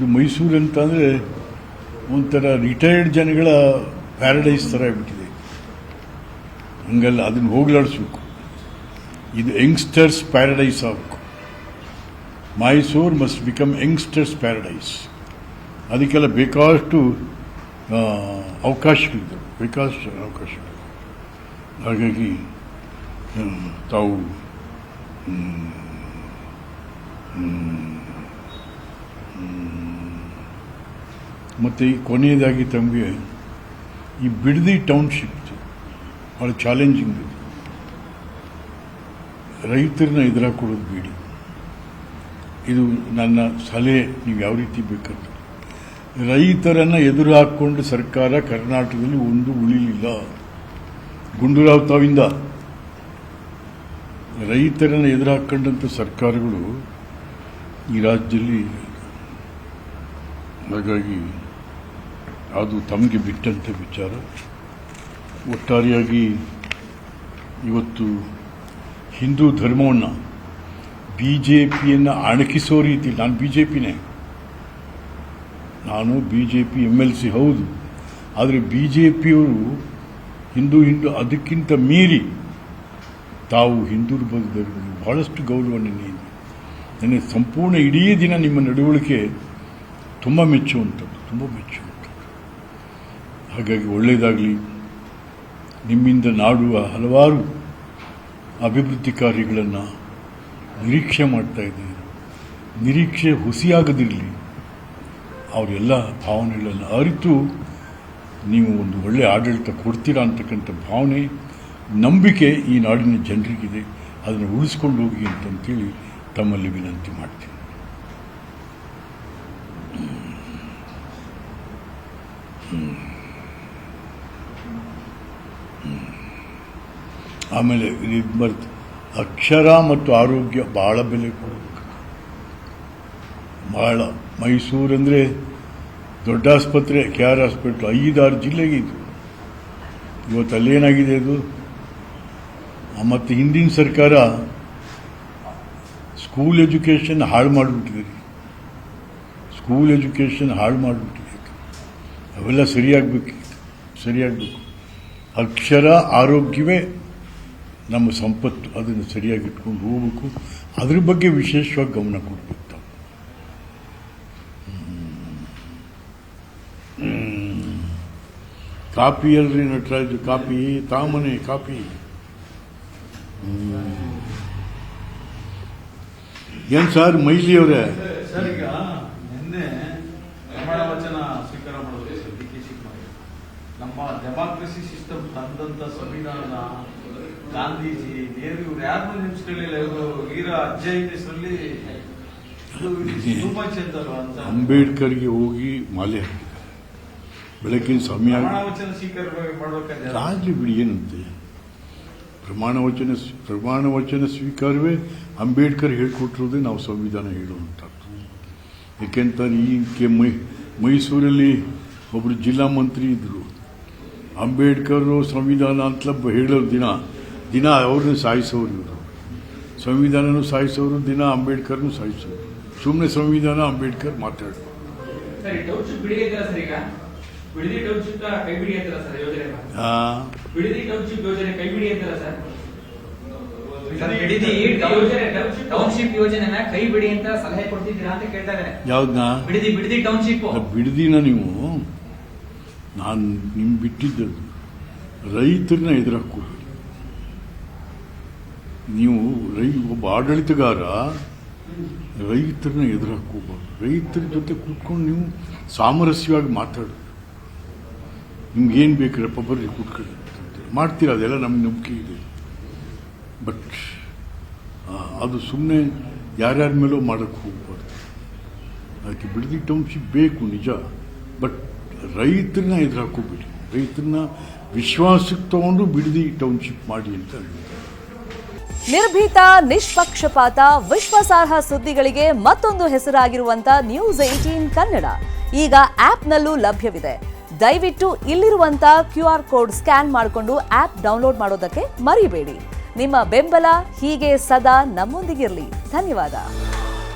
ಇದು ಮೈಸೂರು ಅಂತಂದರೆ ಒಂಥರ ರಿಟೈರ್ಡ್ ಜನಗಳ ಪ್ಯಾರಡೈಸ್ ಥರ ಆಗಿಬಿಟ್ಟಿದೆ. ಹಂಗಲ್ಲ, ಅದನ್ನು ಹೋಗಲಾಡಿಸ್ಬೇಕು. ಇದು ಯಂಗ್ಸ್ಟರ್ಸ್ ಪ್ಯಾರಡೈಸ್ ಆಗಬೇಕು. Mysuru must become youngsters paradise. ಅದಕ್ಕೆಲ್ಲ ಬೇಕಾದಷ್ಟು ಅವಕಾಶಗಳಿದೆ, ಬೇಕಾದಷ್ಟು ಅವಕಾಶಗಳು. ಹಾಗಾಗಿ ತಾವು ಮತ್ತು ಈ ಕೊನೆಯದಾಗಿ ತಮಗೆ ಈ ಬಿಡದಿ ಟೌನ್ಶಿಪ್ ಭಾಳ ಚಾಲೆಂಜಿಂಗ್ ಇದೆ. ರೈತರನ್ನ ಎದುರಾಕೊಡೋದು ಬೇಡಿ. ಇದು ನನ್ನ ಸಲಹೆ. ನೀವು ಯಾವ ರೀತಿ ಬೇಕಂತ ರೈತರನ್ನು ಎದುರು ಹಾಕ್ಕೊಂಡು ಸರ್ಕಾರ ಕರ್ನಾಟಕದಲ್ಲಿ ಒಂದು ಉಳಿಲಿಲ್ಲ. ಗುಂಡೂರಾವ್ ತಾವಿಂದ ರೈತರನ್ನು ಎದುರು ಹಾಕೊಂಡಂಥ ಸರ್ಕಾರಗಳು ಈ ರಾಜ್ಯದಲ್ಲಿ. ಹಾಗಾಗಿ ಅದು ತಮಗೆ ಬಿಟ್ಟಂಥ ವಿಚಾರ. ಒಟ್ಟಾರೆಯಾಗಿ ಇವತ್ತು ಹಿಂದೂ ಧರ್ಮವನ್ನು BJPಯನ್ನು ಅಣಕಿಸೋ ರೀತಿ, ನಾನು BJPನೇ, ನಾನು BJP MLC ಹೌದು, ಆದರೆ BJPಯವರು ಹಿಂದೂ ಅದಕ್ಕಿಂತ ಮೀರಿ ತಾವು ಹಿಂದೂ ಧರ್ಮದಲ್ಲಿ ಬಹಳಷ್ಟು ಗೌರವವನ್ನು ನೀಡಿ ನನಗೆ ಸಂಪೂರ್ಣ ಇಡೀ ದಿನ ನಿಮ್ಮ ನಡವಳಿಕೆ ತುಂಬ ಮೆಚ್ಚುವಂಥದ್ದು, ತುಂಬ ಮೆಚ್ಚುವಂಥದ್ದು. ಹಾಗಾಗಿ ಒಳ್ಳೆಯದಾಗಲಿ. ನಿಮ್ಮಿಂದ ನಾಡುವ ಹಲವಾರು ಅಭಿವೃದ್ಧಿ ಕಾರ್ಯಗಳನ್ನು ನಿರೀಕ್ಷೆ ಮಾಡ್ತಾ ಇದ್ದೀನಿ. ನಿರೀಕ್ಷೆ ಹುಸಿಯಾಗದಿರಲಿ. ಅವರೆಲ್ಲ ಭಾವನೆಗಳನ್ನು ಅರಿತು ನೀವು ಒಂದು ಒಳ್ಳೆಯ ಆಡಳಿತ ಕೊಡ್ತೀರಾ ಅಂತಕ್ಕಂಥ ಭಾವನೆ, ನಂಬಿಕೆ ಈ ನಾಡಿನ ಜನರಿಗಿದೆ. ಅದನ್ನು ಉಳಿಸ್ಕೊಂಡು ಹೋಗಿ ಅಂತಂತೇಳಿ ತಮ್ಮಲ್ಲಿ ವಿನಂತಿ ಮಾಡ್ತೀನಿ. ಆಮೇಲೆ ಅಕ್ಷರ ಮತ್ತು ಆರೋಗ್ಯ ಭಾಳ ಬೆಲೆ ಕೊಡಬೇಕು. ಭಾಳ. ಮೈಸೂರಂದರೆ ದೊಡ್ಡ ಆಸ್ಪತ್ರೆ, KR ಹಾಸ್ಪಿಟ್ಲು 5-6 ಜಿಲ್ಲೆಗೆ ಇದು. ಇವತ್ತು ಅಲ್ಲೇನಾಗಿದೆ ಅದು. ಮತ್ತು ಹಿಂದಿನ ಸರ್ಕಾರ ಸ್ಕೂಲ್ ಎಜುಕೇಷನ್ ಹಾಳು ಮಾಡಿಬಿಟ್ಟಿದೆ. ಸ್ಕೂಲ್ ಎಜುಕೇಷನ್ ಹಾಳು ಮಾಡಿಬಿಟ್ಟಿದೆ. ಅವೆಲ್ಲ ಸರಿಯಾಗಬೇಕು. ಅಕ್ಷರ ಆರೋಗ್ಯವೇ ನಮ್ಮ ಸಂಪತ್ತು. ಅದನ್ನು ಸರಿಯಾಗಿ ಇಟ್ಕೊಂಡು ಹೋಗಬೇಕು. ಅದ್ರ ಬಗ್ಗೆ ವಿಶೇಷವಾಗಿ ಗಮನ ಕೊಡಬೇಕು. ಕಾಪಿ ಅಲ್ರಿ ನಟರಾಜು, ಕಾಪಿ ತಾಮನೆ ಕಾಪಿ. ಏನ್ ಸರ್ ಮೈಲಿ ಅವರೇ? ಸರ್, ಈಗ ನಿನ್ನೆ ಪ್ರಮಾಣ ವಚನ ಸ್ವೀಕಾರ ಮಾಡೋದು ಸರ್ DK ಶಿವಕುಮಾರ್. ನಮ್ಮ ಡೆಮಾಕ್ರಸಿ ಸಿಸ್ಟಮ್ ತಂದಂತ ಸಂವಿಧಾನ ಗಾಂಧೀಜಿ, ನೆಹರು ಇವ್ರು ಯಾರನ್ನೂ ನೆನೆಸ್ಕೊಳ್ಳಿಲ್ಲ. ಇವರು ವೀರ ಅಜ್ಜಯ್ಯನಲ್ಲಿ ತುಂಬಾ ಚೆಂದಲ್ವ ಅಂತ ಅಂಬೇಡ್ಕರ್ಗೆ ಹೋಗಿ ಮಾಲೆ ಹಾಕಿದ್ದಾರೆ. ಬೆಳಕಿನ ಸಮಯ ಪ್ರಮಾಣ ವಚನ ಸ್ವೀಕಾರ ಮಾಡ್ಬೇಕಾದ್ರೆ ರಾಜ್ಯ ಬಿಡಿ ಏನಂತೆ. ಪ್ರಮಾಣ ವಚನ ಸ್ವೀಕಾರವೇ ಅಂಬೇಡ್ಕರ್ ಹೇಳ್ಕೊಟ್ಟಿರೋದೇ ನಾವು ಸಂವಿಧಾನ ಹೇಳುವಂಥದ್ದು. ಏಕೆಂತಾರೆ ಈ ಮೈಸೂರಲ್ಲಿ ಒಬ್ಬರು ಜಿಲ್ಲಾ ಮಂತ್ರಿ ಇದ್ದರು. ಅಂಬೇಡ್ಕರ್ ಸಂವಿಧಾನ ಅಂತ ಹೇಳೋರು ದಿನ ಅವ್ರನ್ನ ಸಾಯಿಸೋರು. ಇವರು ಸಂವಿಧಾನನೂ ಸಾಯಿಸೋರು, ದಿನ ಅಂಬೇಡ್ಕರ್ನೂ ಸಾಯಿಸೋರು. ಸುಮ್ಮನೆ ಸಂವಿಧಾನ ಅಂಬೇಡ್ಕರ್ ಮಾತಾಡೋರು. ಬಿಡದಿ ಟೌನ್ಶಿಪ್ ಕೈ ಬಿಡಿ ಅಂತಾರ ಸರ್ ಯೋಜನೆ. ಬಿಡದಿ ಟೌನ್ಶಿಪ್ ಯೋಜನೆ ಕೈ ಬಿಡಿ ಅಂತಾರ ಸರ್. ಬಿಡದಿ ಟೌನ್ಶಿಪ್ ಯೋಜನೆನ ಕೈ ಬಿಡಿ ಅಂತ ಸಲಹೆ ಕೊಡ್ತಿದ್ದೀರಾ ಅಂತ ಕೇಳ್ತಾ ಇದ್ದಾರೆ. ಯಾವ್ದನ್ನ? ಬಿಡದಿ ಟೌನ್ಶಿಪ್. ಬಿಡದಿನ ನೀವು ನಾನು ನಿಮ್ ಬಿಟ್ಟಿದ್ದದು ರೈತರನ್ನ ಎದುರಾಕೋದು. ನೀವು ಒಬ್ಬ ಆಡಳಿತಗಾರ ರೈತರನ್ನ ಎದುರಾಕೋಬಾರ್ದು. ರೈತರ ಜೊತೆ ಕೂತ್ಕೊಂಡು ನೀವು ಸಾಮರಸ್ಯವಾಗಿ ಮಾತಾಡೋದು. ನಿಮ್ಗೇನು ಬೇಕ್ರಪ್ಪ ಬರ್ರಿ ಕೂತ್ಕೊಳ್ಳಿ ಮಾಡ್ತೀರಾ. ಅದೆಲ್ಲ ನಮ್ಗೆ ನಂಬಿಕೆ ಇದೆ. ಬಟ್ ಅದು ಸುಮ್ಮನೆ ಯಾರ್ಯಾರ ಮೇಲೂ ಮಾಡೋಕ್ಕೆ ಹೋಗ್ಬಾರ್ದು. ಅದಕ್ಕೆ ಬಿಡದಿ ಟೌನ್ಶಿಪ್ ಬೇಕು ನಿಜ, ಬಟ್ ರೈತರನ್ನ ಎದುರಾಕೋಬೇಡಿ. ರೈತರನ್ನ ವಿಶ್ವಾಸಕ್ಕೆ ತಗೊಂಡು ಬಿಡದಿ ಟೌನ್ಶಿಪ್ ಮಾಡಿ ಅಂತ ಹೇಳ್ತಾರೆ. ನಿರ್ಭೀತ, ನಿಷ್ಪಕ್ಷಪಾತ, ವಿಶ್ವಾಸಾರ್ಹ ಸುದ್ದಿಗಳಿಗೆ ಮತ್ತೊಂದು ಹೆಸರಾಗಿರುವಂತ News18 ಕನ್ನಡ ಈಗ ಆಪ್ನಲ್ಲೂ ಲಭ್ಯವಿದೆ. ದಯವಿಟ್ಟು ಇಲ್ಲಿರುವಂತ QR ಕೋಡ್ ಸ್ಕ್ಯಾನ್ ಮಾಡಿಕೊಂಡು ಆಪ್ ಡೌನ್ಲೋಡ್ ಮಾಡೋದಕ್ಕೆ ಮರಿಬೇಡಿ. ನಿಮ್ಮ ಬೆಂಬಲ ಹೀಗೆ ಸದಾ ನಮ್ಮೊಂದಿಗಿರಲಿ. ಧನ್ಯವಾದ.